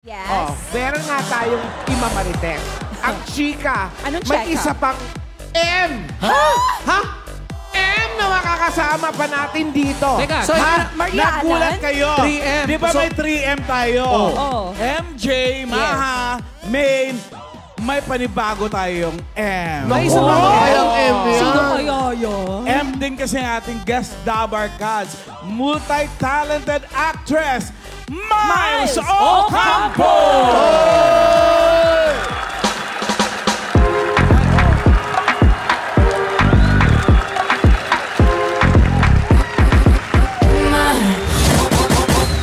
Yes. Meron nga tayong imamarites. Ang chika, Anong may chika? isa pang M. Ha? M na makakasama pa natin dito. Teka, So, Maria Nagulat Alan? kayo. 3M. Di ba So- may 3M tayo? Oo. MJ, Maha, Main, may panibago tayong M. May isa pa Oo. kayang M yan. Sino kaya yun? M din kasi ang ating guest Dabar Cats, multi-talented actress, Miles Ocampo!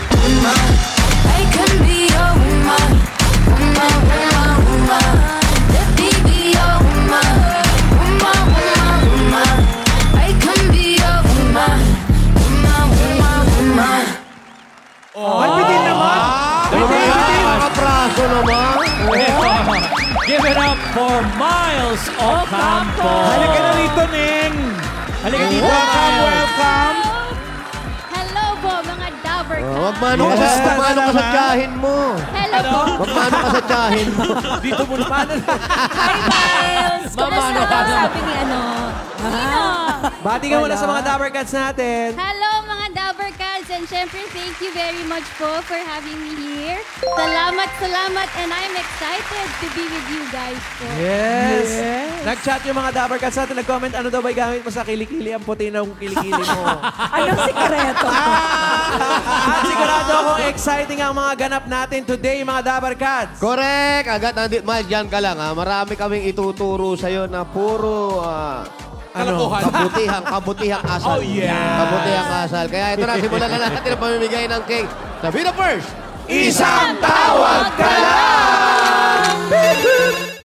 I can be your woman, woman, woman, woman. Let me be your woman, woman, woman, woman. I can be your woman, woman, woman, woman. Ay, bitin naman. Nakapraso naman. Give it up for Miles Ocampo. Halika na rito, Ning! Halika dito. Welcome! Hello po, mga Dabber Cats. Magmano ka sa tiyahin mo. Hello po. Magmano ka sa tiyahin mo. Dito mo naman. Hi, Miles. Kumusta daw sabi ni ano? Nino. Bati ka muna sa mga Dabber Cats natin. Hello, mga Dabber Cats. And syempre, thank you very much po for having me here. Salamat, salamat. And I'm excited to be with you guys po. Yes. Nag-chat yung mga Dabber Cats natin. Nag-comment, ano daw ba gamit mo sa kilikili? Ang puti ng kilikili mo. Anong sikreto? At sigurado akong exciting ang mga ganap natin today, mga Dabber Cats. Correct. Agad nandito. Miles, dyan ka lang. Ha? Marami kaming ituturo sa'yo na puro kabutihang asal. Oh, yeah. Kabutihang asal. Kaya ito na, simulan na natin ang pamimigay ng cake. Sabi na first. Isang tawa